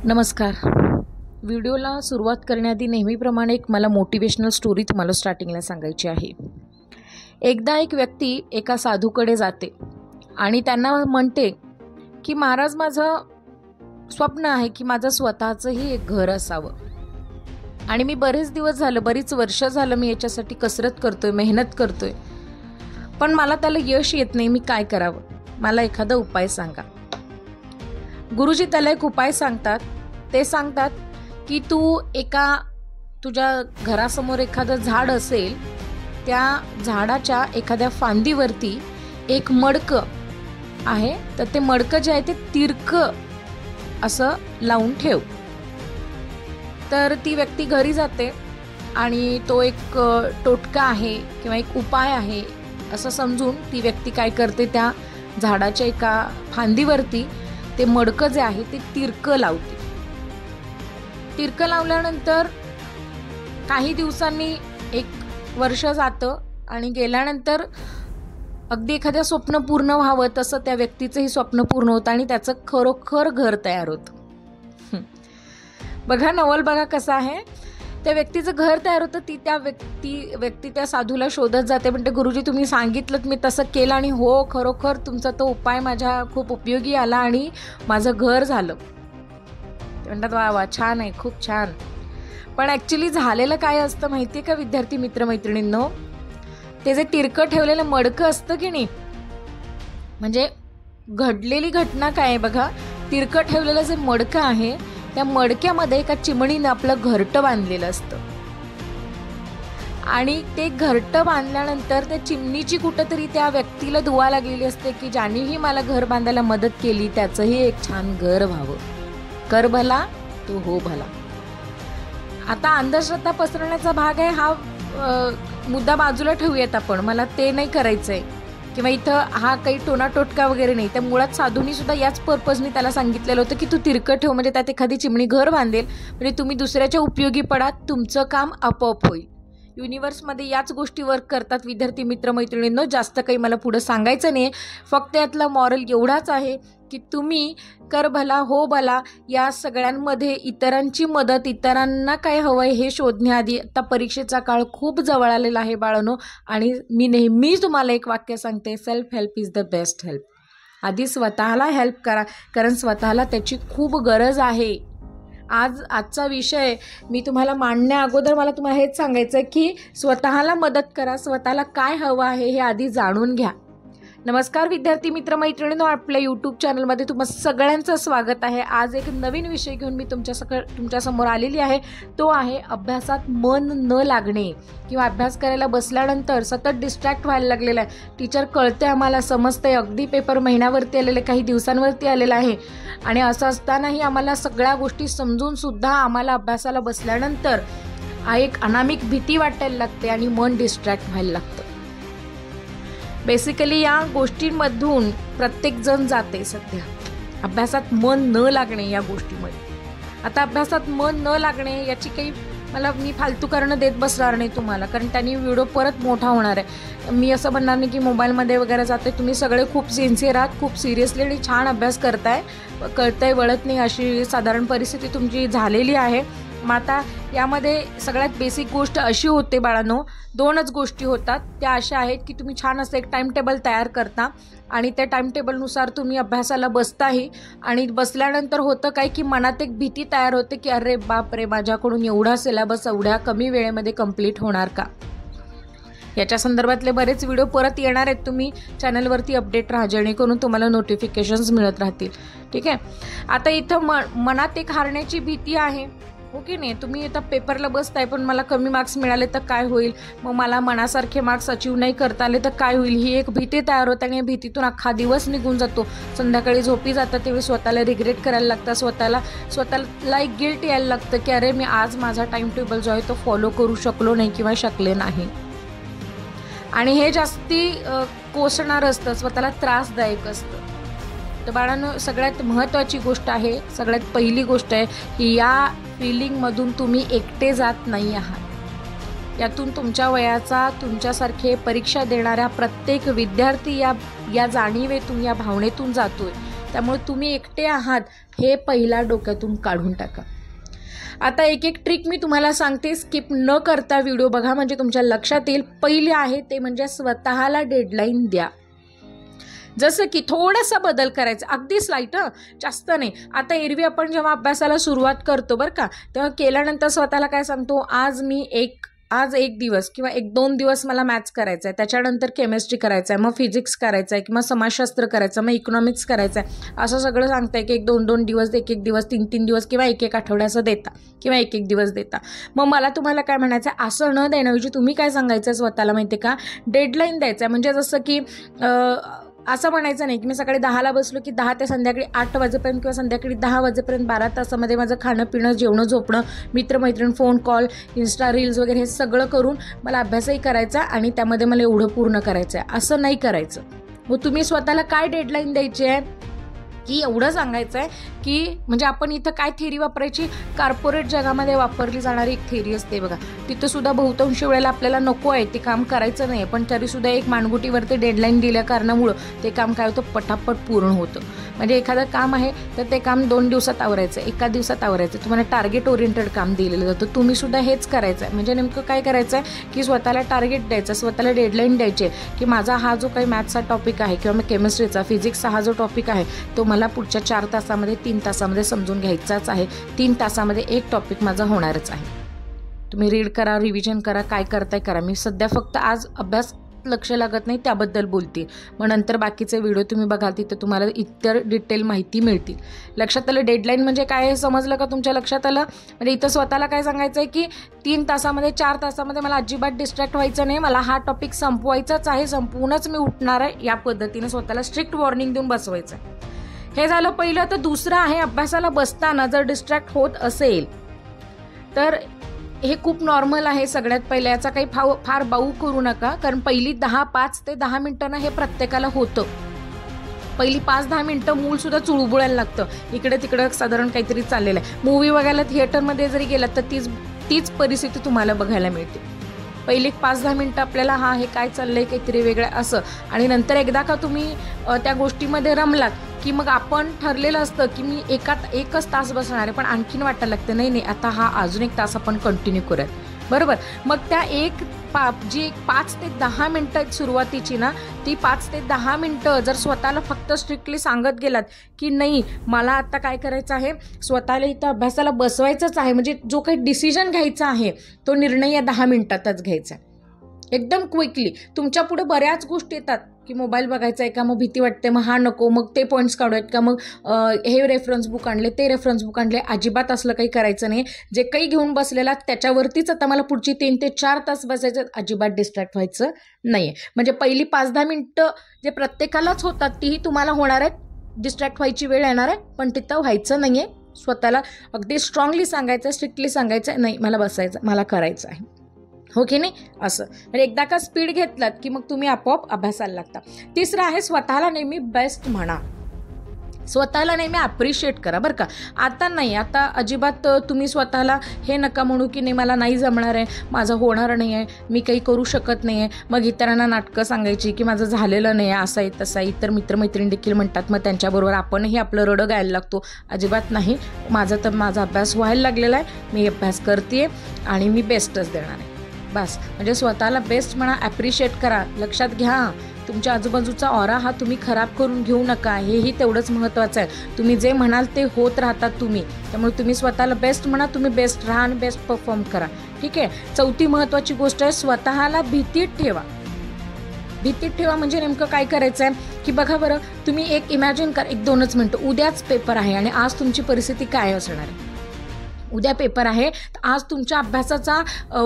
नमस्कार. व्हिडिओला सुरुवात करण्याआधी नेहमीप्रमाणे एक मला मोटिवेशनल स्टोरी तुम्हाला स्टार्टिंगला सांगायची आहे. एकदा एक व्यक्ती एका साधूकडे जाते आणि त्यांना म्हणते की महाराज, माझं स्वप्न आहे की माझं स्वतःचंही एक घर असावं आणि मी बरेच दिवस झालं, बरीच वर्ष झालं मी याच्यासाठी कसरत करतोय, मेहनत करतोय, पण मला त्याला यश येत नाही. मी काय करावं? मला एखादा उपाय सांगा. गुरुजी त्याला एक उपाय सांगतात. ते सांगतात की तू तुझ्या घरासमोर एखादं झाड असेल, त्या झाडाच्या एखाद्या फांदीवरती एक मडकं आहे, तर ते मडकं जे आहे ते तिरकं असं लावून ठेव. तर ती व्यक्ती घरी जाते आणि तो एक टोटका आहे किंवा एक उपाय आहे असं समजून ती व्यक्ती काय करते, त्या झाडाच्या एका फांदीवरती ते मडकं जे आहे ते तिरकं लावते. तिरकं लावल्यानंतर काही दिवसांनी एक वर्ष जातं आणि गेल्यानंतर अगदी एखाद्या स्वप्न पूर्ण व्हावं तसं त्या व्यक्तीचंही स्वप्न पूर्ण होतं आणि त्याचं खरोखर घर तयार होतं. बघा, नवल बघा कसं आहे. त्या व्यक्तीचं घर तयार होतं. त्या व्यक्ती त्या साधूला शोधत जाते, म्हणते गुरुजी तुम्ही सांगितलं, मी तसं केलं आणि हो, खरोखर तुमचा तो उपाय माझ्या खूप उपयोगी आला आणि माझं घर झालं. म्हणतात वा वा, छान आहे, खूप छान. पण ॲक्च्युली झालेलं काय असतं माहिती आहे का विद्यार्थी मित्रमैत्रिणींनो? ते जे तिरकं ठेवलेलं मडकं असतं की नाही, म्हणजे घडलेली घटना काय आहे बघा. तिरकं ठेवलेलं जे मडकं आहे त्या मडक्यामध्ये एका चिमणीनं आपलं घरटं बांधलेलं असतं आणि ते घरटं बांधल्यानंतर त्या चिमणीची कुठंतरी त्या व्यक्तीला दुआ लागलेली असते की ज्यानेही मला घर बांधायला मदत केली त्याचंही एक छान घर व्हावं. कर भला तो हो भला. आता अंधश्रद्धा पसरवण्याचा भाग आहे हा मुद्दा बाजूला ठेवूयात आपण, मला ते नाही करायचं आहे किंवा इथं हा काही टोनाटोटका वगैरे नाही. त्या मुळात साधूंनी सुद्धा याच पर्पजनी त्याला सांगितलेलं होतं की तू तिरकं ठेव, म्हणजे त्यात एखादी चिमणी घर बांधेल, म्हणजे तुम्ही दुसऱ्याच्या उपयोगी पडा, तुमचं काम आपोआप होईल. युनिव्हर्समध्ये याच गोष्टी वर्क करतात विद्यार्थी मित्रमैत्रिणींनो. जास्त काही मला पुढं सांगायचं नाही. फक्त यातला मॉरल एवढाच आहे की तुम्ही कर भला हो भला या सगळ्यांमध्ये इतरांची मदत, इतरांना काय हवंय हे शोधण्याआधी, आता परीक्षेचा काळ खूप जवळ आलेला आहे बाळांनो, आणि मी नेहमी तुम्हाला एक वाक्य सांगते, self help is the best help. आधी स्वतःला हेल्प करा, कारण स्वतःला त्याची खूप गरज आहे. आजचा विषय मी तुम्हाला मांडण्या अगोदर मला तुम्हाला हेच सांगायचं आहे की स्वतःला मदत करा, स्वतःला काय हवं आहे हे आधी जाणून घ्या. नमस्कार विद्यार्थी मित्रमैत्रिणींनो, आपल्या यूट्यूब चॅनलमध्ये तुम्हा सगळ्यांचं स्वागत आहे. आज एक नवीन विषय घेऊन मी तुमच्यासमोर आलेली आहे. तो आहे अभ्यासात मन न लागणे किंवा अभ्यास करायला बसल्यानंतर सतत डिस्ट्रॅक्ट व्हायला लागलेला आहे. टीचर कळते, आम्हाला समजतंय, अगदी पेपर महिन्यावरती आलेले, काही दिवसांवरती आलेला आहे आणि असं असतानाही आम्हाला सगळ्या गोष्टी समजून सुद्धा आम्हाला अभ्यासाला बसल्यानंतर एक अनामिक भीती वाटायला लागते आणि मन डिस्ट्रॅक्ट व्हायला लागतं. बेसिकली या गोष्टींमधून प्रत्येकजण जाते सध्या. अभ्यासात मन न लागणे या गोष्टीमध्ये. आता अभ्यासात मन न लागणे याची काही मी फालतू कारणं देत बसणार नाही तुम्हाला, कारण त्यांनी व्हिडिओ परत मोठा होणार आहे. मी असं म्हणणार नाही की मोबाईलमध्ये वगैरे जाते. तुम्ही सगळे खूप सिन्सिअर आहात, खूप सिरियसली आणि छान अभ्यास करताय, कळतंय वळत नाही अशी साधारण परिस्थिती तुमची झालेली आहे. मग आता यामध्ये सगळ्यात बेसिक गोष्ट अशी होते बाळांनो, दोनच गोष्टी होतात. त्या अशा आहेत की तुम्ही छान असं एक टाईम टेबल तयार करता आणि त्या टाईम टेबलनुसार तुम्ही अभ्यासाला बसताही, आणि बसल्यानंतर होतं काय की मनात एक भीती तयार होते की अरे बाप रे, माझ्याकडून एवढा सिलेबस एवढ्या कमी वेळेमध्ये कंप्लीट होणार का. याच्या संदर्भातले बरेच व्हिडिओ परत येणार आहेत. तुम्ही चॅनलवरती अपडेट राहा, जेणेकरून तुम्हाला नोटिफिकेशन्स मिळत राहतील. ठीक आहे. आता इथं मनात एक हारण्याची भीती आहे, हो की नाही. तुम्ही आता पेपरला बसताय, पण मला कमी मार्क्स मिळाले तर काय होईल, मग मला मनासारखे मार्क्स अचीव नाही करता आले तर काय होईल, ही एक भीती तयार होते आणि या भीतीतून अख्खा दिवस निघून जातो. संध्याकाळी झोपी जातात त्यावेळी स्वतःला रिग्रेट करायला लागतं, स्वतःला एक गिल्ट यायला लागतं की अरे मी आज माझा टाईम टेबल जो आहे तो फॉलो करू शकलो नाही किंवा शकले नाही. आणि हे जास्ती कोसणारं असतं, स्वतःला त्रासदायक असतं. तर बाळांनो, सगळ्यात महत्त्वाची गोष्ट आहे, सगळ्यात पहिली गोष्ट आहे की या फीलिंगमधून तुम्ही एकटे जात नाही आहात. यातून तुमच्या वयाचा, तुमच्यासारखे परीक्षा देणाऱ्या प्रत्येक विद्यार्थी या जाणीवेतून, या भावनेतून जातोय त्यामुळे तुम्ही एकटे आहात हे पहिला डोक्यातून काढून टाका. आता एक एक ट्रिक मी तुम्हाला सांगते, स्किप न करता व्हिडिओ बघा म्हणजे तुमच्या लक्षात येईल. पहिली आहे ते म्हणजे स्वतःला डेडलाईन द्या. जसं की थोडासा बदल करायचा, अगदी स्लाईट, जास्त नाही. आता एरवी आपण जेव्हा अभ्यासाला सुरुवात करतो बरं का, तेव्हा केल्यानंतर स्वतःला काय सांगतो, आज एक दिवस किंवा 1-2 दिवस मला मॅथ्स करायचं आहे, त्याच्यानंतर केमिस्ट्री करायचं आहे, मग फिजिक्स करायचं आहे, किंवा समाजशास्त्र करायचं, मग इकॉनॉमिक्स करायचं आहे, असं सगळं सांगताय की 1-2 दिवस, 1-1 दिवस, 3-3 दिवस किंवा 1-1 आठवड्याचं देता किंवा 1-1 दिवस देता. मग मला तुम्हाला काय म्हणायचं आहे, असं न देण्याऐवजी तुम्ही काय सांगायचं आहे स्वतःला माहिती आहे का, डेडलाईन द्यायचं आहे. म्हणजे जसं की असं म्हणायचं नाही की मी सकाळी 10ला बसलो की 10 ते संध्याकाळी 8 वाजेपर्यंत किंवा संध्याकाळी 10 वाजेपर्यंत 12 तासामध्ये माझं खाणं पिणं जेवणं झोपणं मित्रमैत्रीण फोन कॉल इन्स्टा रील्स वगैरे हे सगळं करून मला अभ्यासही करायचा आणि त्यामध्ये मला एवढं पूर्ण करायचं आहे, असं नाही करायचं. मग तुम्ही स्वतःला काय डेडलाईन द्यायची आहे की एवढं सांगायचं आहे की म्हणजे आपण इथं काय थेरी वापरायची, कॉर्पोरेट जगामध्ये वापरली जाणारी एक थेरी असते बघा, तिथं सुद्धा बहुतांश वेळेला आपल्याला नको आहे ते काम करायचं नाही, पण तरीसुद्धा एक मानगुटीवरती डेडलाईन दिल्या कारणामुळं ते काम काय होतं, पटापट पूर्ण होतं. म्हणजे एखादं काम आहे तर ते काम 2 दिवसात आवरायचं, 1 दिवसात आवरायचं. तुम्हाला टार्गेट ओरिएंटेड काम दिलेलं जातं, तुम्ही सुद्धा हेच करायचं आहे. म्हणजे नेमकं काय करायचं आहे की स्वतःला टार्गेट द्यायचं, स्वतःला डेडलाईन द्यायची की माझा हा जो काही मॅथ्सचा टॉपिक आहे किंवा मग केमिस्ट्रीचा फिजिक्सचा हा जो टॉपिक आहे तो मला पुढच्या 4 तासामध्ये 3 तासामध्ये समजून घ्यायचाच आहे. 3 तासामध्ये एक टॉपिक माझा होणारच आहे. तुम्ही रीड करा, रिव्हिजन करा, काय करताय करा. मी सध्या फक्त आज अभ्यास लक्ष लागत नाही त्याबद्दल बोलते, मग नंतर बाकीचे व्हिडिओ तुम्ही बघाल तिथे तुम्हाला इतर डिटेल माहिती मिळतील. लक्षात आलं डेडलाईन म्हणजे काय हे समजलं का तुमच्या लक्षात आलं. म्हणजे इथं स्वतःला काय सांगायचं आहे की 3 तासामध्ये 4 तासामध्ये मला अजिबात डिस्ट्रॅक्ट व्हायचं नाही, मला हा टॉपिक संपवायचाच आहे, संपवूनच मी उठणार आहे, या पद्धतीने स्वतःला स्ट्रिक्ट वॉर्निंग देऊन बसवायचं आहे. हे झालं पहिलं. तर दुसरं आहे, अभ्यासाला बसताना जर डिस्ट्रॅक्ट होत असेल तर हे खूप नॉर्मल आहे. सगळ्यात पहिलं याचा काही फार बाऊ करू नका, कारण पहिली 5 ते 10 मिनिटांना हे प्रत्येकाला होतं. पहिली 5-10 मिनिटं मूलसुद्धा चुळबुळायला लागतं, इकडे तिकडं साधारण काहीतरी चाललेलं आहे. मूवी बघायला थिएटरमध्ये जरी गेलात तर तीच परिस्थिती तुम्हाला बघायला मिळते. पहिली 5-10 मिनिटं आपल्याला हे काय चाललंय काहीतरी वेगळं असं, आणि नंतर एकदा का तुम्ही त्या गोष्टीमध्ये रमलात की मग आपण ठरलेलं असतं की मी एकच तास बसणार आहे, पण आणखीन वाटायला लागतं नाही आता अजून 1 तास आपण कंटिन्यू करूयात, बरोबर. मग त्या जी 5 ते 10 मिनिटं आहेत सुरुवातीची ना, ती 5 ते 10 मिनिटं जर स्वतःला फक्त स्ट्रिक्टली सांगत गेलात की नाही मला आता काय करायचं आहे, स्वतःला इथं अभ्यासाला बसवायचंच आहे, म्हणजे जो काही डिसिजन घ्यायचा आहे तो निर्णय या 10 मिनिटातच घ्यायचा आहे एकदम क्विकली. तुमच्या पुढे बऱ्याच गोष्टी येतात की मोबाईल बघायचा आहे का, मग भीती वाटते, मग हा नको, मग ते पॉईंट्स काढूयात का, मग हे रेफरन्स बुक आणले, ते रेफरन्स बुक आणले. अजिबात असलं काही करायचं नाही. जे काही घेऊन बसलेला त्याच्यावरतीच आता मला पुढची 3 ते 4 तास बसायचं, अजिबात डिस्ट्रॅक्ट व्हायचं नाही आहे. म्हणजे पहिली 5-10 मिनिटं जे प्रत्येकालाच होतात तीही तुम्हाला होणार आहेत, डिस्ट्रॅक्ट व्हायची वेळ येणार आहे, पण तिथं व्हायचं नाही आहे. स्वतःला अगदी स्ट्रॉंगली सांगायचं, स्ट्रिक्टली सांगायचं नाही मला बसायचं, मला करायचं आहे, हो की नाही असं. म्हणजे एकदा का स्पीड घेतलात की मग तुम्ही आपोआप अभ्यासाला लागता. तिसरं आहे स्वतःला नेहमी बेस्ट म्हणा, स्वतःला नेहमी अप्रिशिएट करा बरं का. आता अजिबात तुम्ही स्वतःला हे नका म्हणू की नाही मला नाही जमणार आहे, माझं होणार नाही आहे, मी काही करू शकत नाही आहे, मग इतरांना नाटकं सांगायची की माझं झालेलं नाही आहे, असं आहे तसं आहे. इतर मित्रमैत्रिणी देखील म्हणतात, मग त्यांच्याबरोबर आपणही आपलं रडं गायला लागतो. अजिबात नाही, माझा अभ्यास व्हायला लागलेला आहे, मी अभ्यास करते आणि मी बेस्टच देणार आहे बस. म्हणजे स्वतःला बेस्ट म्हणा, ॲप्रिशिएट करा. लक्षात घ्या तुमच्या आजूबाजूचा ऑरा हा तुम्ही खराब करून घेऊ नका, हेही तेवढंच महत्त्वाचं आहे. तुम्ही जे म्हणाल ते होत राहतात तुम्ही, त्यामुळे तुम्ही स्वतःला बेस्ट म्हणा, तुम्ही बेस्ट राहा आणि बेस्ट परफॉर्म करा, ठीक आहे. चौथी महत्त्वाची गोष्ट आहे, स्वतःला भीतीत ठेवा. भीतीत ठेवा म्हणजे नेमकं काय करायचं आहे की बघा बरं, तुम्ही एक इमॅजिन करा, 1-2 मिनिटं, उद्याच पेपर आहे आणि आज तुमची परिस्थिती काय असणार आहे. उद्या पेपर आहे, तर आज तुमच्या अभ्यासाचा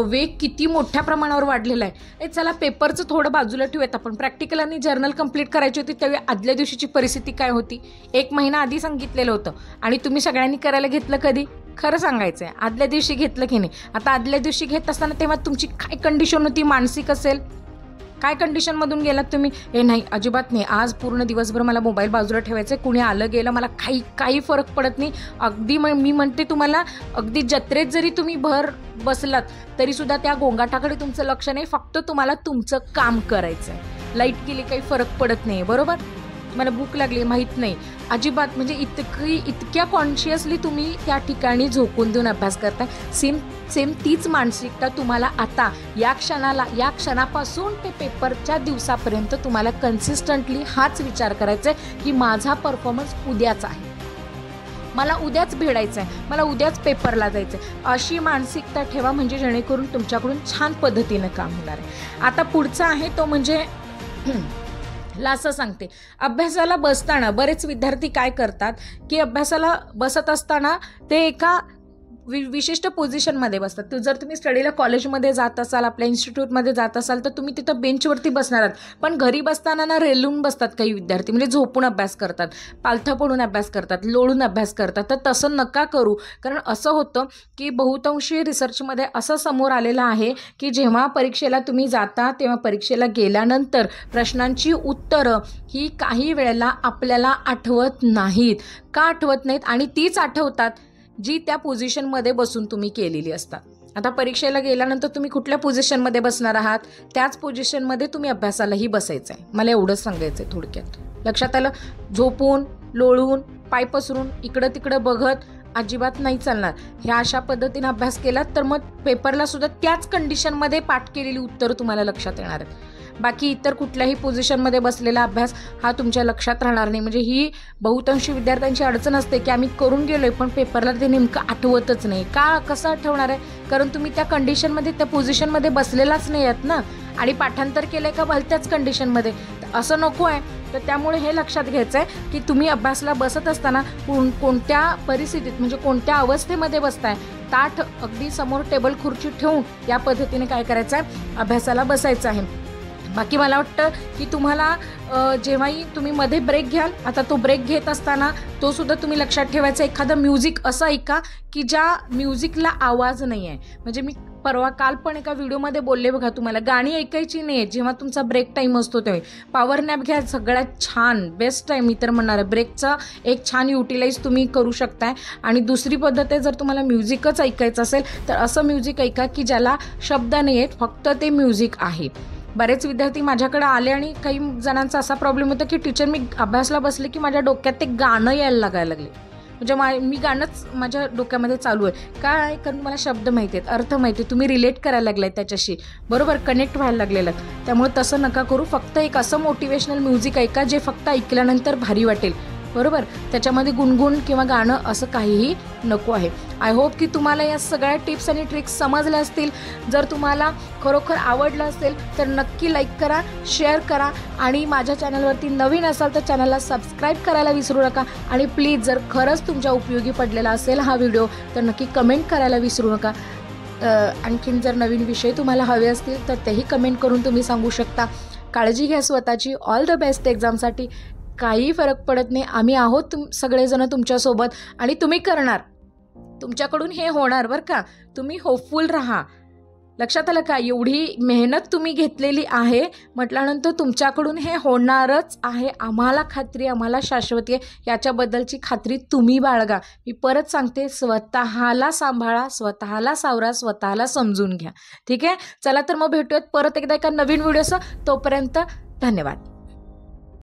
वेग किती मोठ्या प्रमाणावर वाढलेला आहे. चला पेपरचं थोडं बाजूला ठेवूयात, आपण प्रॅक्टिकल आणि जर्नल कंप्लीट करायची होती त्यावेळी आदल्या दिवशीची परिस्थिती काय होती, 1 महिना आधी सांगितलेलं होतं आणि तुम्ही सगळ्यांनी करायला घेतलं कधी, खरं सांगायचं आहे आदल्या दिवशी घेतलं की नाही. आता आदल्या दिवशी घेत असताना तेव्हा तुमची काय कंडिशन होती, मानसिक असेल, काय कंडिशनमधून गेलात तुम्ही, हे नाही अजिबात नाही, आज पूर्ण दिवसभर मला मोबाईल बाजूला ठेवायचं आहे, कुणी आलं गेलं मला काही फरक पडत नाही. अगदी मी म्हणते तुम्हाला, अगदी जत्रेत जरी तुम्ही भर बसलात तरीसुद्धा त्या गोंगाटाकडे तुमचं लक्ष नाही, फक्त तुम्हाला तुमचं काम करायचं आहे. लाईट गेली काही फरक पडत नाही, बरोबर. मला भूक लागली माहीत नाही, अजिबात म्हणजे इतक्या कॉन्शियसली तुम्ही त्या ठिकाणी झोकून देऊन अभ्यास करताय. सेम तीच मानसिकता तुम्हाला आता या क्षणापासून ते पेपरच्या दिवसापर्यंत तुम्हाला कन्सिस्टंटली हाच विचार करायचा आहे की माझा परफॉर्मन्स उद्याचा आहे, मला उद्याच भिडायचं आहे, मला उद्याच पेपरला जायचं आहे, अशी मानसिकता ठेवा. म्हणजे जेणेकरून तुमच्याकडून छान पद्धतीनं काम होणार आहे. आता पुढचा आहे तो म्हणजे असं सांगते, अभ्यासाला बसताना बरेच विद्यार्थी काय करतात की अभ्यासाला बसत असताना ते एका विशिष्ट पोझिशनमध्ये बसतात. जर तुम्ही स्टडीला कॉलेजमध्ये जात असाल, आपल्या इन्स्टिट्यूटमध्ये जात असाल तर तुम्ही तिथं बेंचवरती बसणार आहात, पण घरी बसताना ना रेलून बसतात काही विद्यार्थी, म्हणजे झोपून अभ्यास करतात, पालथं पडून अभ्यास करतात, लोळून अभ्यास करतात. तर तसं नका करू. कारण असं होतं की बहुतांशी रिसर्चमध्ये असं समोर आलेलं आहे की जेव्हा परीक्षेला तुम्ही जाता तेव्हा परीक्षेला गेल्यानंतर प्रश्नांची उत्तरं ही काही वेळेला आपल्याला आठवत नाहीत. का आठवत नाहीत? आणि तीच आठवतात जी त्या पोझिशनमध्ये बसून तुम्ही केलेली असतात. आता परीक्षेला गेल्यानंतर तुम्ही कुठल्या पोझिशनमध्ये बसणार आहात, त्याच पोझिशनमध्ये तुम्ही अभ्यासालाही बसायचं आहे. मला एवढंच सांगायचं आहे थोडक्यात. लक्षात आलं? झोपून, लोळून, पाय पसरून, इकडं तिकडं बघत अजिबात नाही चालणार. ह्या अशा पद्धतीने अभ्यास केलात तर मग पेपरला सुद्धा त्याच कंडिशनमध्ये पाठ केलेली उत्तरं तुम्हाला लक्षात येणार आहेत. बाकी इतर कुठल्याही पोझिशनमध्ये बसलेला अभ्यास हा तुमच्या लक्षात राहणार नाही. म्हणजे ही बहुतांशी विद्यार्थ्यांची अडचण असते की आम्ही करून गेलोय पण पेपरला ते नेमकं आठवतच नाही. का? कसं आठवणार आहे? कारण तुम्ही त्या कंडिशनमध्ये, त्या पोझिशनमध्ये बसलेलाच नाही आहात ना, आणि पाठांतर केलंय का भलत्याच कंडिशनमध्ये. असं नको आहे. तर त्यामुळे हे लक्षात घ्यायचं आहे की तुम्ही अभ्यासाला बसत असताना कोणत्या परिस्थितीत, म्हणजे कोणत्या अवस्थेमध्ये बसताय. ताठ अगदी समोर टेबल खुर्ची ठेवून या पद्धतीने काय करायचं आहे, अभ्यासाला बसायचं आहे. बाकी मला वाटतं की तुम्हाला जेव्हाही तुम्ही मध्ये ब्रेक घ्याल, आता तो ब्रेक घेत असताना तो सुद्धा तुम्ही लक्षात ठेवायचा, एखादं म्युझिक असं ऐका की ज्या म्युझिकला आवाज नाही आहे. म्हणजे मी काल पण एका व्हिडिओमध्ये बोलले बघा, तुम्हाला गाणी ऐकायची नाही आहे जेव्हा तुमचा ब्रेक टाईम असतो तेव्हा. पॉवर नॅप घ्या, सगळ्यात छान बेस्ट टाईम मी तर म्हणणार आहे. ब्रेकचा एक छान युटिलाइज तुम्ही करू शकताय. आणि दुसरी पद्धत आहे, जर तुम्हाला म्युझिकच ऐकायचं असेल तर असं म्युझिक ऐका की ज्याला शब्द नाही आहेत, फक्त ते म्युझिक आहे. बरेच विद्यार्थी माझ्याकडे आले आणि काही जणांचा असा प्रॉब्लेम होता की टीचर मी अभ्यासला बसले की माझ्या डोक्यात ते गाणं यायला लागायला लागले. म्हणजे मी गाणंच माझ्या डोक्यामध्ये चालू आहे. काय? कारण मला शब्द माहिती आहेत, अर्थ माहिती आहे, तुम्ही रिलेट करायला लागलाय त्याच्याशी, बरोबर, कनेक्ट व्हायला लागलेलं. त्यामुळे तसं नका करू. फक्त एक असं मोटिवेशनल म्युझिक ऐका जे फक्त ऐकल्यानंतर भारी वाटेल, बरोबर. त्याच्यामध्ये गुणगुण किंवा गाणं असं काहीही नको आहे. आय होप की तुम्हाला या सगळ्या टिप्स आणि ट्रिक्स समजल्या असतील. जर तुम्हाला खरोखर आवडलं असेल तर नक्की लाईक करा, शेअर करा, आणि माझ्या चॅनलवरती नवीन असाल तर चॅनलला सबस्क्राईब करायला विसरू नका. आणि प्लीज जर खरंच तुमच्या उपयोगी पडलेला असेल हा व्हिडिओ तर नक्की कमेंट करायला विसरू नका. आणखीन जर नवीन विषय तुम्हाला हवे असतील तर तेही कमेंट करून तुम्ही सांगू शकता. काळजी घ्या स्वतःची. ऑल द बेस्ट एक्झामसाठी. काही फरक पडत नाही, आम्ही आहोत सगळेजण तुमच्यासोबत, आणि तुम्ही करणार. तुमच्याकडून हे होणार बरं का. तुम्ही होपफुल राहा. लक्षात आलं का? एवढी मेहनत तुम्ही घेतलेली आहे म्हटल्यानंतर तुमच्याकडून हे होणारच आहे. आम्हाला खात्री, आम्हाला शाश्वती आहे. याच्याबद्दलची खात्री तुम्ही बाळगा. मी परत सांगते, स्वतःला सांभाळा, स्वतःला सावरा, स्वतःला समजून घ्या. ठीक आहे? चला तर मग भेटूयात परत एकदा एका नवीन व्हिडिओसह. तोपर्यंत धन्यवाद.